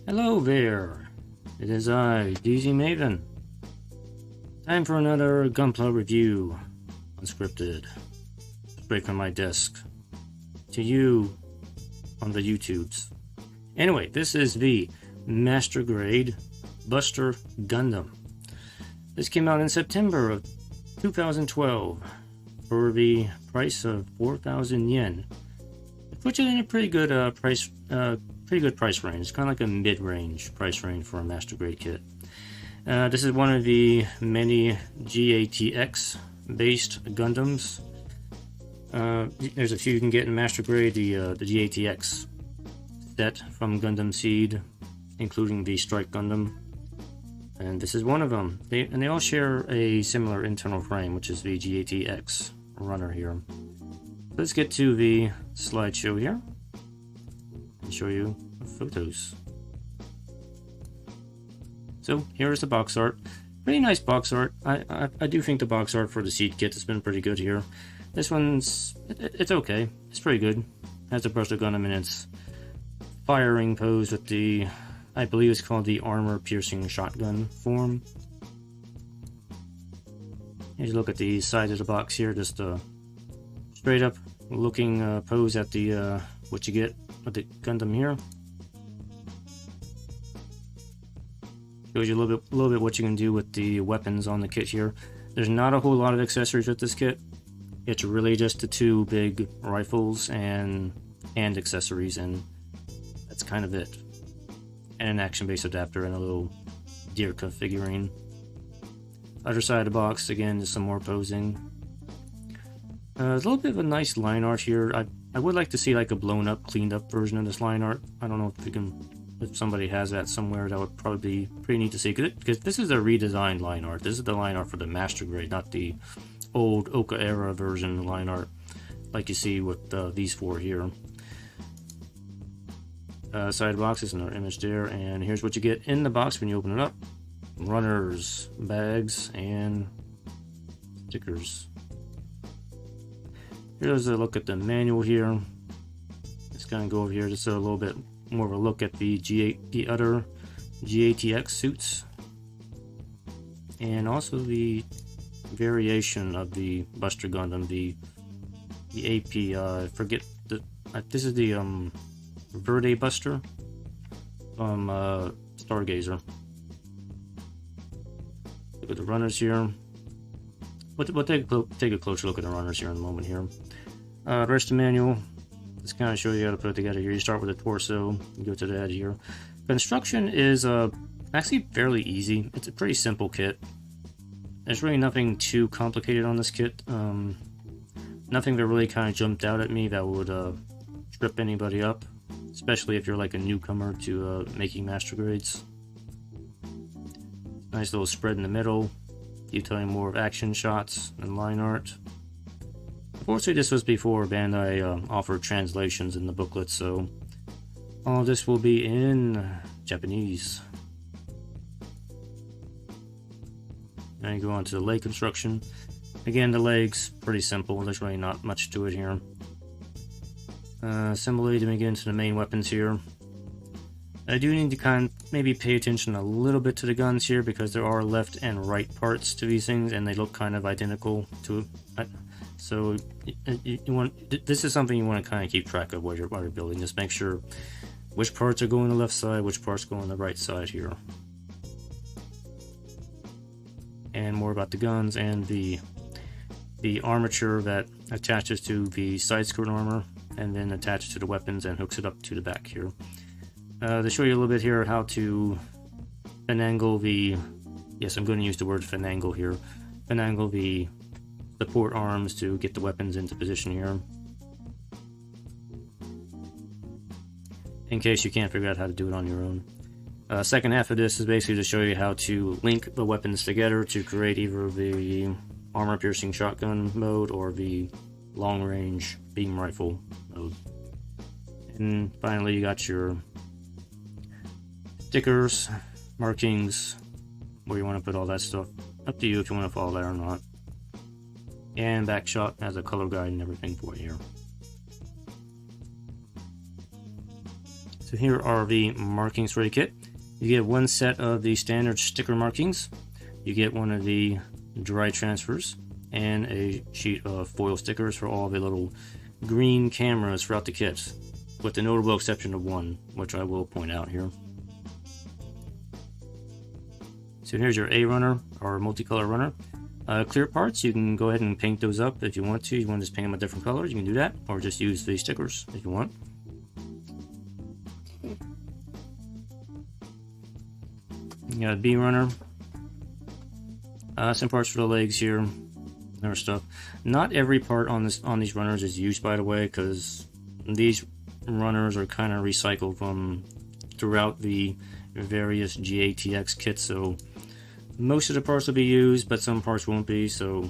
Hello there, it is I, DZ Maven. Time for another Gunpla review, Unscripted. Straight from my desk, to you on the YouTubes. Anyway, this is the Master Grade Buster Gundam. This came out in September of 2012 for the price of 4,000 yen. Which is in a pretty good price range. It's kind of like a mid-range price range for a Master Grade kit. This is one of the many GATX based Gundams. There's a few you can get in Master Grade. The GATX set from Gundam Seed, including the Strike Gundam, and this is one of them. They all share a similar internal frame, which is the GATX runner here. Let's get to the slideshow here and show you photos. So here's the box art. Pretty nice box art. I do think the box art for the Seed kit has been pretty good here. This one's it's okay. It's pretty good. Has a Buster Gundam in its firing pose with the, I believe it's called the armor piercing shotgun form. Here's a look at the side of the box here. Just straight up looking pose at the what you get with the Gundam here. Shows you a little bit what you can do with the weapons on the kit here. There's not a whole lot of accessories with this kit. It's really just the two big rifles and accessories, and that's kind of it. And an action-based adapter and a little Dirka figurine. Other side of the box, again, just some more posing. There's a little bit of a nice line art here. I would like to see like a blown up, cleaned up version of this line art. I don't know if somebody has that somewhere. That would probably be pretty neat to see, because this is a redesigned line art. This is the line art for the Master Grade, not the old Oka era version line art like you see with these four here. Side box is another image there, and here's what you get in the box when you open it up. Runners, bags, and stickers. Here's a look at the manual here. Let's kind of go over here just a little bit more of a look at the other GATX suits, and also the variation of the Buster Gundam, the AP. I forget this is the Verde Buster from Stargazer. Look at the runners here. We'll take a closer look at the runners here in a moment here. The rest of the manual, let's kind of show you how to put it together here. You start with the torso, you go to the head here. Construction is actually fairly easy. It's a pretty simple kit. There's really nothing too complicated on this kit. Nothing that really kind of jumped out at me that would trip anybody up, especially if you're like a newcomer to making Master Grades. Nice little spread in the middle, detailing more of action shots and line art. Unfortunately, this was before Bandai offered translations in the booklet, so all of this will be in Japanese. Now you go on to the leg construction. Again, the legs, pretty simple. There's really not much to it here. Assembly, then we get into the main weapons here. I do need to kind of maybe pay attention a little bit to the guns here, because there are left and right parts to these things, and they look kind of identical to it. So this is something you want to kind of keep track of while you're building. Just make sure which parts are going on the left side, which parts go on the right side here. And more about the guns and the armature that attaches to the side skirt armor, and then attaches to the weapons and hooks it up to the back here. To show you a little bit here how to finagle the, yes, I'm going to use the word finagle here, finagle the support arms to get the weapons into position here, in case you can't figure out how to do it on your own. Second half of this is basically to show you how to link the weapons together to create either the armor piercing shotgun mode or the long range beam rifle mode. And finally, you got your stickers, markings, where you want to put all that stuff. Up to you if you want to follow that or not. And back shot has a color guide and everything for you here. So here are the markings for the kit. You get one set of the standard sticker markings. You get one of the dry transfers and a sheet of foil stickers for all the little green cameras throughout the kit, with the notable exception of one, which I will point out here. So here's your A runner, or multicolor runner. Clear parts, you can go ahead and paint those up if you want to. You want to just paint them with different colors, you can do that, or just use the stickers if you want. You got a B runner. Some parts for the legs here, other stuff. Not every part on these runners is used, by the way, because these runners are kind of recycled from throughout the various GATX kits, so most of the parts will be used, but some parts won't be, so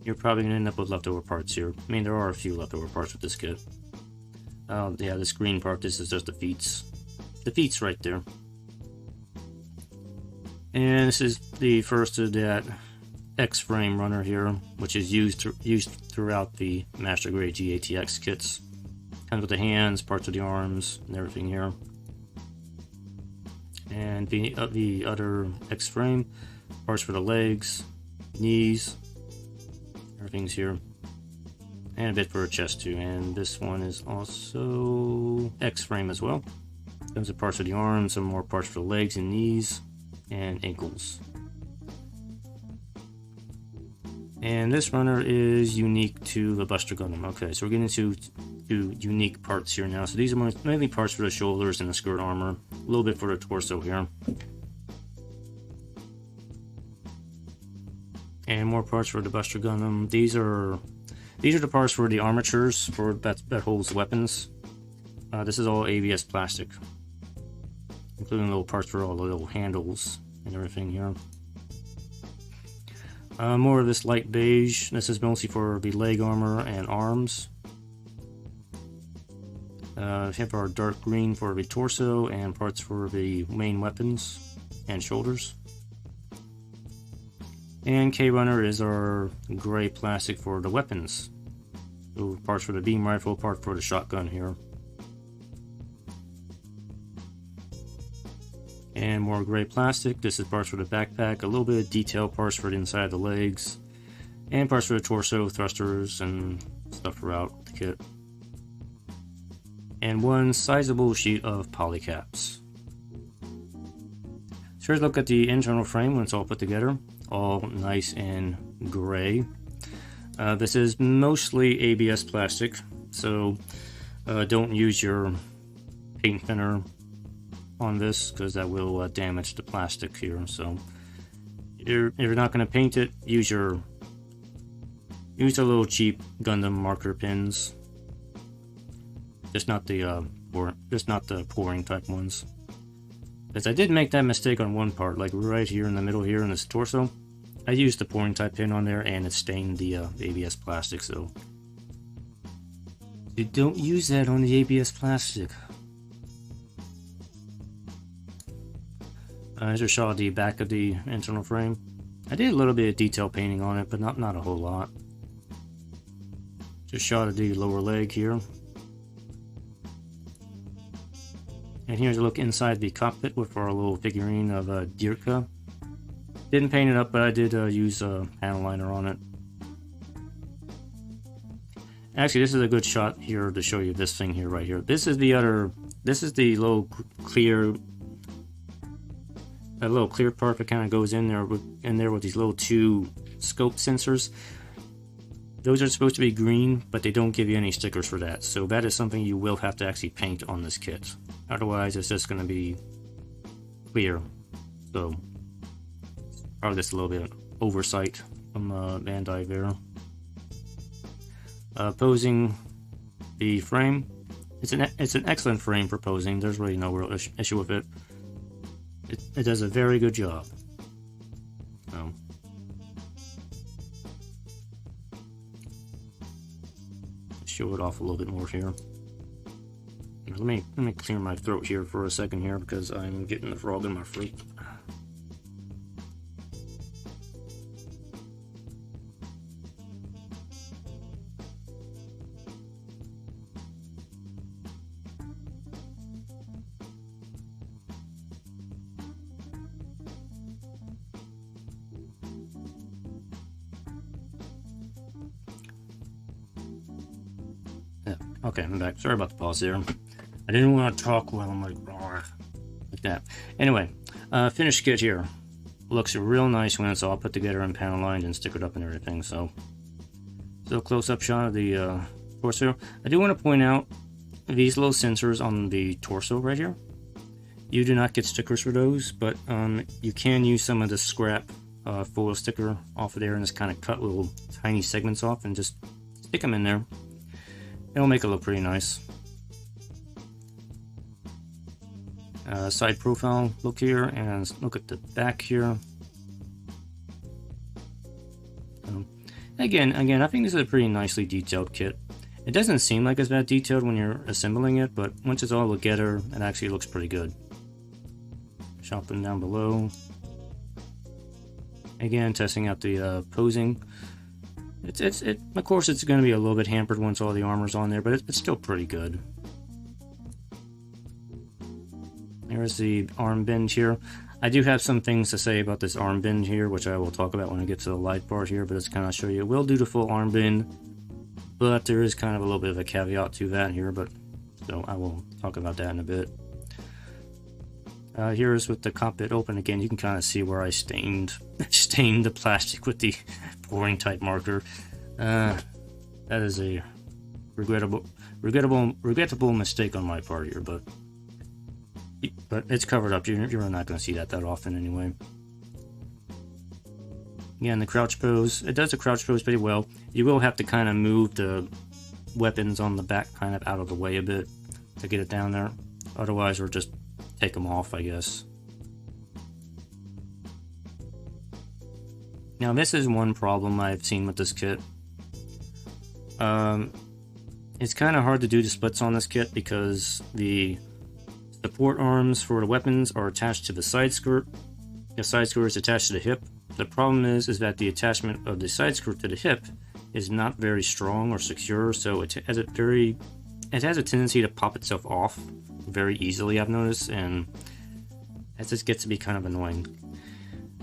you're probably going to end up with leftover parts here. I mean, there are a few leftover parts with this kit. Yeah, this green part, this is just the feet. The feet's right there. And this is the first of that X-frame runner here, which is used throughout the Master Grade GATX kits. Comes with the hands, parts of the arms, and everything here. And the other X-frame, parts for the legs, knees, everything's here. And a bit for a chest too. And this one is also X-frame as well. Comes with parts of the arms, some more parts for the legs and knees, and ankles. And this runner is unique to the Buster Gundam. Okay, so we're getting into unique parts here now. So these are mainly parts for the shoulders and the skirt armor. A little bit for the torso here. And more parts for the Buster Gundam. These are the parts for the armatures for that holds weapons. This is all ABS plastic, including little parts for all the little handles and everything here. More of this light beige. This is mostly for the leg armor and arms. We have our dark green for the torso and parts for the main weapons and shoulders. And K runner is our gray plastic for the weapons. So parts for the beam rifle, part for the shotgun here. And more gray plastic. This is parts for the backpack, a little bit of detail parts for the inside of the legs, and parts for the torso, thrusters, and stuff throughout the kit. And one sizable sheet of polycaps. So here's a look at the internal frame when it's all put together, all nice and gray. This is mostly ABS plastic, so don't use your paint thinner on this, because that will damage the plastic here. So if you're not going to paint it, use the little cheap Gundam marker pins, just not the pouring type ones. Because I did make that mistake on one part, like right here in the middle here in this torso. I used the pouring type pin on there and it stained the ABS plastic, so you don't use that on the ABS plastic. Here's a shot of the back of the internal frame. I did a little bit of detail painting on it, but not a whole lot. Just shot of the lower leg here. And here's a look inside the cockpit with our little figurine of Dirka. Didn't paint it up, but I did use a panel liner on it. Actually, this is a good shot here to show you this thing here, right here. This is the little clear. That little clear part that kind of goes in there with these little two scope sensors. Those are supposed to be green, but they don't give you any stickers for that. So that is something you will have to actually paint on this kit. Otherwise, it's just going to be clear. So probably just a little bit of oversight from Bandai there. Posing the frame. It's an excellent frame for posing. There's really no real issue with it. It does a very good job. So, show it off a little bit more here. Let me clear my throat here for a second here, because I'm getting the frog in my throat. Okay, I'm back. Sorry about the pause there. I didn't want to talk while I'm like that. Anyway, finished kit here. Looks real nice when it's all put together and panel lined and stickered up and everything. So close-up shot of the torso. I do want to point out these little sensors on the torso right here. You do not get stickers for those, but you can use some of the scrap foil sticker off of there and just kind of cut little tiny segments off and just stick them in there. It'll make it look pretty nice. Side profile look here, and look at the back here. Again, I think this is a pretty nicely detailed kit. It doesn't seem like it's that detailed when you're assembling it, but once it's all together, it actually looks pretty good. Shopping down below. Again, testing out the posing. Of course, it's going to be a little bit hampered once all the armor's on there, but it's still pretty good. There's the arm bend here. I do have some things to say about this arm bend here, which I will talk about when I get to the light part here, but it's kind of show you. It will do the full arm bend, but there is kind of a little bit of a caveat to that here, but so I will talk about that in a bit. Here is with the cockpit open again. You can kind of see where I stained the plastic with the pouring type marker. That is a regrettable mistake on my part here, but it's covered up. You're not going to see that often anyway. Again, the crouch pose. It does the crouch pose pretty well. You will have to kind of move the weapons on the back kind of out of the way a bit to get it down there. Otherwise, or just take them off, I guess. Now, this is one problem I've seen with this kit. It's kind of hard to do the splits on this kit because the support arms for the weapons are attached to the side skirt. The side skirt is attached to the hip. The problem is that the attachment of the side skirt to the hip is not very strong or secure, so it has a tendency to pop itself off very easily, I've noticed, and that just gets to be kind of annoying.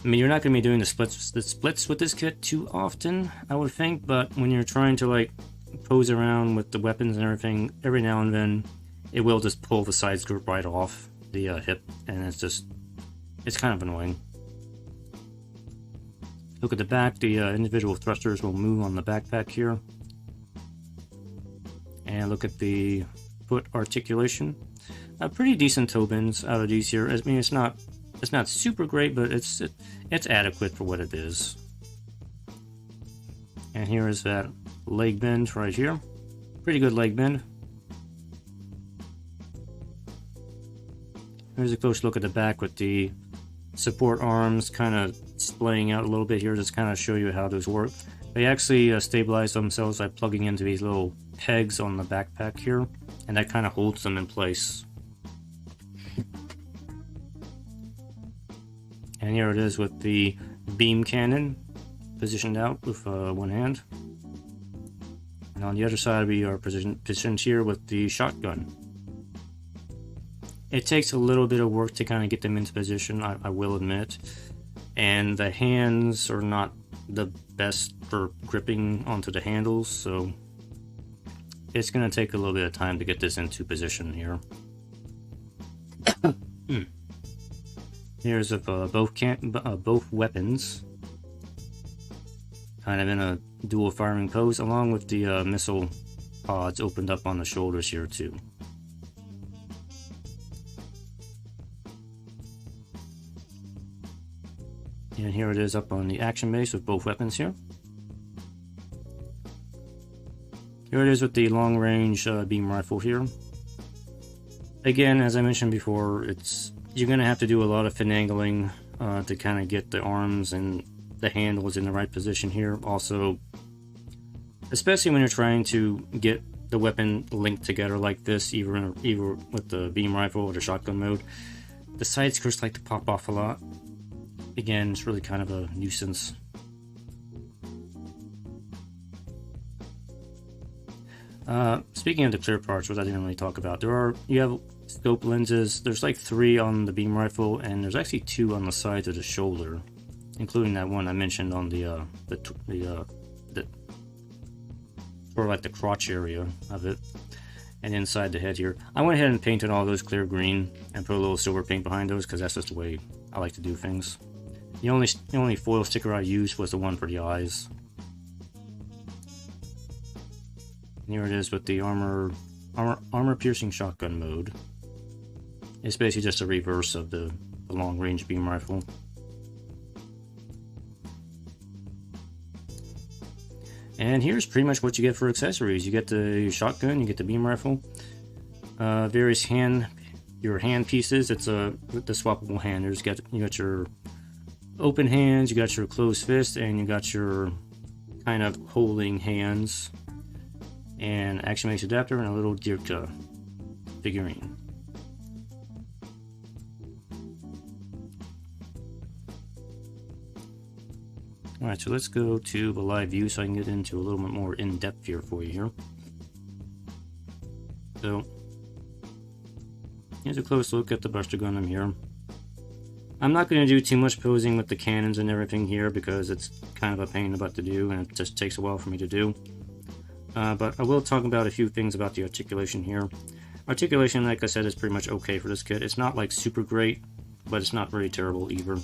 I mean, you're not going to be doing the splits with this kit too often, I would think, but when you're trying to like pose around with the weapons and everything, every now and then it will just pull the side skirt right off the hip, and it's kind of annoying. Look at the back. The individual thrusters will move on the backpack here, and look at the foot articulation. Pretty decent toe bends out of these here. I mean, it's not super great, but it's adequate for what it is. And here is that leg bend right here. Pretty good leg bend. Here's a close look at the back with the support arms kind of splaying out a little bit here, just kind of show you how those work. They actually stabilize themselves by plugging into these little pegs on the backpack here, and that kind of holds them in place. And here it is with the beam cannon positioned out with one hand. And on the other side we are positioned here with the shotgun. It takes a little bit of work to kind of get them into position, I will admit. And the hands are not the best for gripping onto the handles, so it's going to take a little bit of time to get this into position here. Here's of both weapons, kind of in a dual firing pose, along with the missile pods opened up on the shoulders here too. And here it is up on the action base with both weapons here. Here it is with the long-range beam rifle here. Again, as I mentioned before, you're going to have to do a lot of finagling to kind of get the arms and the handles in the right position here. Also, especially when you're trying to get the weapon linked together like this, either with the beam rifle or the shotgun mode, the side skirts like to pop off a lot. Again, it's really kind of a nuisance. Speaking of the clear parts, which I didn't really talk about, you have scope lenses. There's like 3 on the beam rifle, and there's actually 2 on the sides of the shoulder, including that one I mentioned on the for like the crotch area of it. and inside the head here. I went ahead and painted all those clear green and put a little silver paint behind those because that's just the way I like to do things. The only foil sticker I used was the one for the eyes. And here it is with the armor piercing shotgun mode. It's basically just a reverse of the long range beam rifle. And here's pretty much what you get for accessories. You get the shotgun, you get the beam rifle, various your hand pieces. It's the swappable hand. You got your open hands, you got your closed fist, and you got your kind of holding hands. And Action Mace adapter and a little Dirka figurine. Alright, so let's go to the live view so I can get into a little bit more in-depth here for you here. So, here's a close look at the Buster Gundam here. I'm not going to do too much posing with the cannons and everything here because it's kind of a pain in the butt to do and it just takes a while for me to do. But I will talk about a few things about the articulation here. Articulation, like I said, is pretty much okay for this kit. It's not like super great, but it's not very terrible either.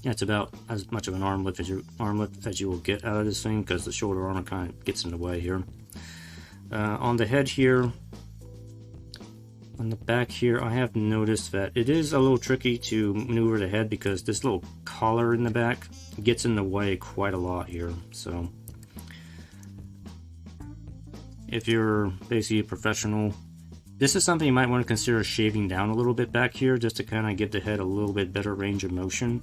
Yeah, it's about as much of an arm lift as you will get out of this thing because the shoulder armor kind of gets in the way here. On the head here, on the back here, I have noticed that it is a little tricky to maneuver the head because this little collar in the back gets in the way quite a lot here. So if you're basically a professional, this is something you might want to consider shaving down a little bit back here just to kind of give the head a little bit better range of motion.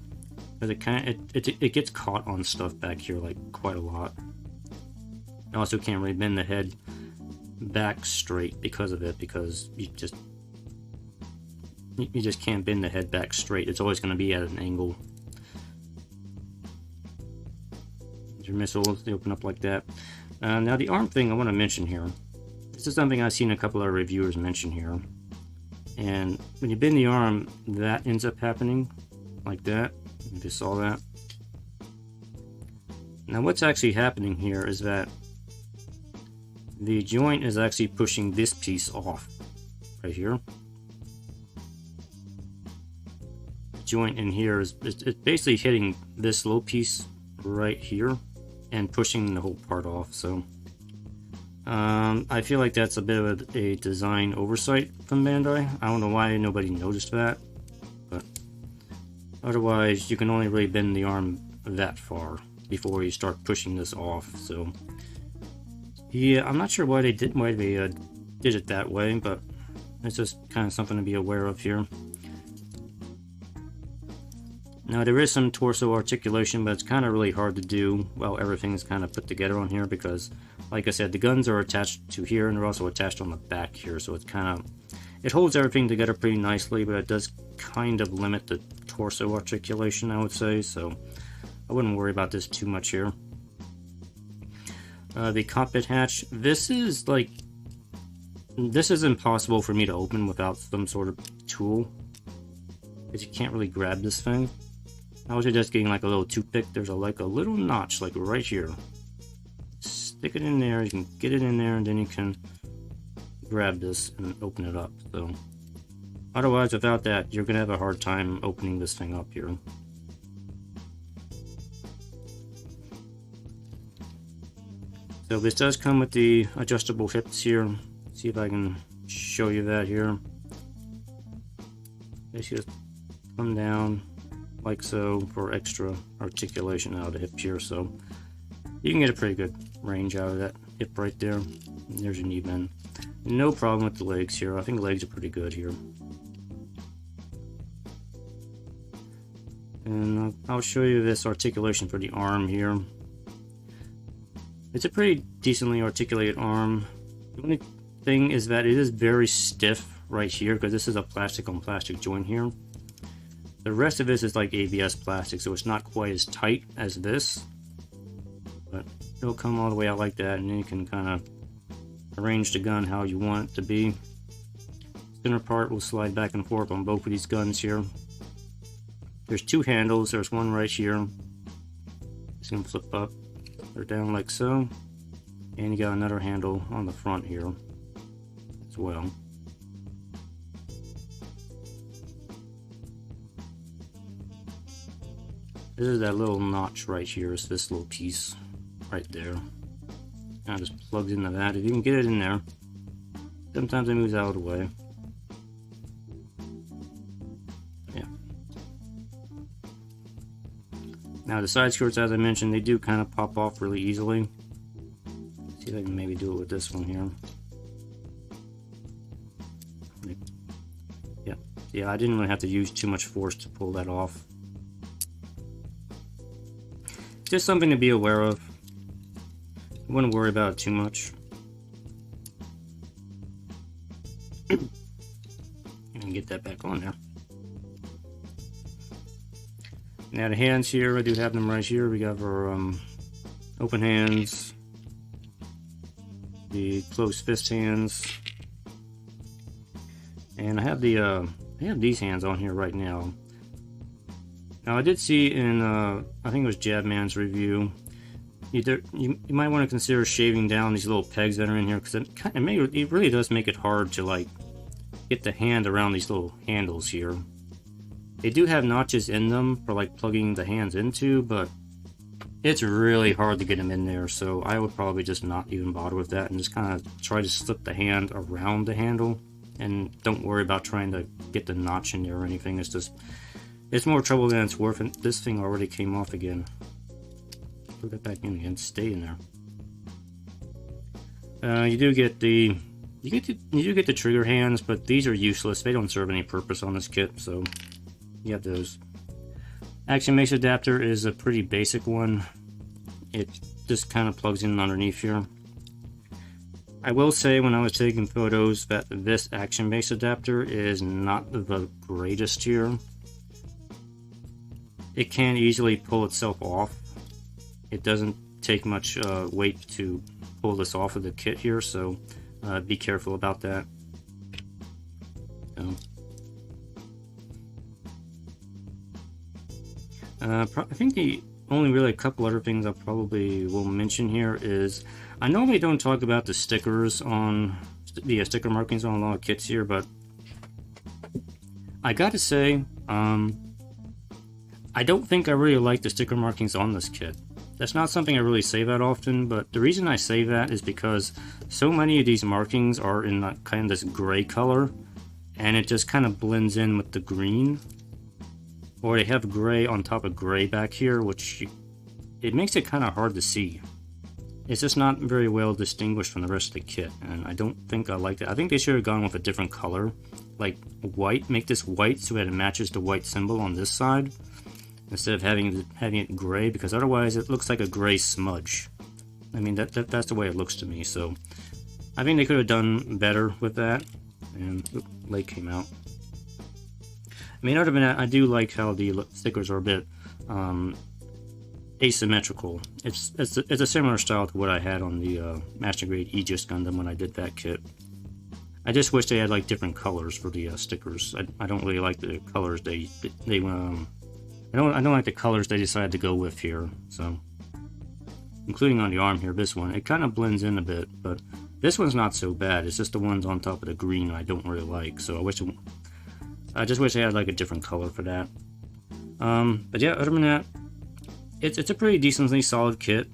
Because it gets caught on stuff back here like quite a lot. You also can't really bend the head back straight because of it, because you just can't bend the head back straight. It's always going to be at an angle. Your missiles, they open up like that. Now the arm thing I want to mention here. This is something I've seen a couple of reviewers mention here. And when you bend the arm, that ends up happening like that. You just saw that. Now what's actually happening here is that the joint is actually pushing this piece off right here. The joint in here is it's basically hitting this little piece right here and pushing the whole part off. So I feel like that's a bit of a design oversight from Bandai. I don't know why nobody noticed that, but otherwise you can only really bend the arm that far before you start pushing this off. So yeah, I'm not sure why they did it that way, but it's just kind of something to be aware of here. Now there is some torso articulation, but it's kind of really hard to do while everything's kind of put together on here because, like I said, the guns are attached to here and they're also attached on the back here, so it's kind of, it holds everything together pretty nicely, but it does kind of limit the torso articulation, I would say, so I wouldn't worry about this too much here. The cockpit hatch, this is impossible for me to open without some sort of tool, because you can't really grab this thing. I was just getting like a little toothpick. There's like a little notch like right here. Stick it in there, you can get it in there, and then you can grab this and open it up. So otherwise, without that, you're gonna have a hard time opening this thing up here. So this does come with the adjustable hips here. See if I can show you that here. They just come down like so for extra articulation out of the hip here. So you can get a pretty good range out of that hip right there. And there's your knee bend. No problem with the legs here. I think the legs are pretty good here. And I'll show you this articulation for the arm here. It's a pretty decently articulated arm. The only thing is that it is very stiff right here because this is a plastic on plastic joint here. The rest of this is like ABS plastic, so it's not quite as tight as this, but it'll come all the way out like that, and then you can kind of arrange the gun how you want it to be. Center part will slide back and forth on both of these guns here. There's two handles. There's one right here. It's gonna flip up or down like so, and you got another handle on the front here. as well. This is that little notch right here. It's this little piece right there. Kind of just plugs into that. If you can get it in there. Sometimes it moves out of the way. Yeah. Now the side skirts, as I mentioned, they do kind of pop off really easily. See if I can maybe do it with this one here. Yeah, I didn't really have to use too much force to pull that off. Just something to be aware of. I wouldn't worry about it too much. And get that back on there. Now the hands here, I do have them right here. We got our open hands, the closed fist hands, and I have these hands on here right now. Now I did see in I think it was Jabman's review, you might want to consider shaving down these little pegs that are in here, because it really does make it hard to like get the hand around these little handles here. They do have notches in them for like plugging the hands into, but it's really hard to get them in there, so I would probably just not even bother with that and just kind of try to slip the hand around the handle, and don't worry about trying to get the notch in there or anything. It's more trouble than it's worth, and this thing already came off again. Put that back in again, stay in there. You do get the trigger hands, but these are useless. They don't serve any purpose on this kit, so you have those. Action Base adapter is a pretty basic one. It just kind of plugs in underneath here. I will say, when I was taking photos, that this Action Base adapter is not the greatest here. It can easily pull itself off. It doesn't take much weight to pull this off of the kit here, so be careful about that. I think the only really a couple other things I probably will mention here is, I normally don't talk about the stickers on the sticker markings on a lot of kits here, but I gotta say, I don't think I really like the sticker markings on this kit. That's not something I really say that often, but the reason I say that is because so many of these markings are in that kind of this gray color, and it just kind of blends in with the green. Or they have gray on top of gray back here, which it makes it kind of hard to see. It's just not very well distinguished from the rest of the kit, and I don't think I like that. I think they should have gone with a different color, like white. Make this white so that it matches the white symbol on this side, instead of having it gray, because otherwise it looks like a gray smudge. I mean, that's the way it looks to me. So I think they could have done better with that. And light came out. I mean, other than that, I do like how the stickers are a bit asymmetrical. It's a similar style to what I had on the Master Grade Aegis Gundam when I did that kit. I just wish they had like different colors for the stickers. I don't really like the colors I don't like the colors they decided to go with here. So, including on the arm here, this one, it kind of blends in a bit, but this one's not so bad. It's just the ones on top of the green I don't really like. So I just wish they had like a different color for that. But yeah, other than that, it's a pretty decently solid kit.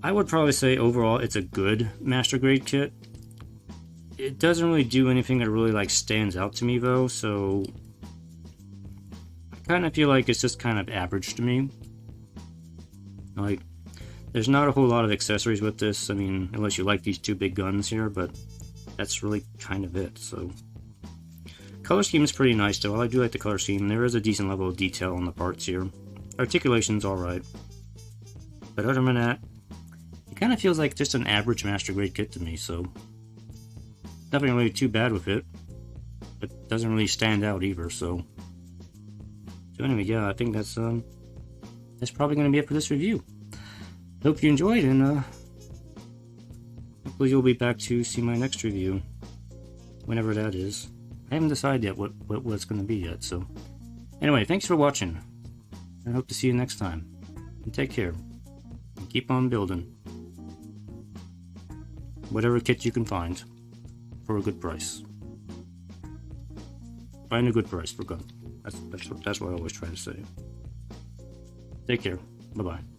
I would probably say overall it's a good Master Grade kit. It doesn't really do anything that really like stands out to me though, so I kind of feel like it's just kind of average to me. Like, there's not a whole lot of accessories with this, I mean, unless you like these two big guns here, but that's really kind of it, so. Color scheme is pretty nice though. I do like the color scheme. There is a decent level of detail on the parts here. Articulation's alright. But other than that, it kind of feels like just an average Master Grade kit to me, so nothing really too bad with it. But it doesn't really stand out either, so. So anyway, yeah, I think that's probably going to be it for this review. Hope you enjoyed, and hopefully you'll be back to see my next review, whenever that is. I haven't decided yet what it's going to be yet, so. Anyway, thanks for watching. I hope to see you next time. And take care. And keep on building. Whatever kit you can find. for a good price. Find a good price for Gundam. That's what I always try to say. Take care. Bye-bye.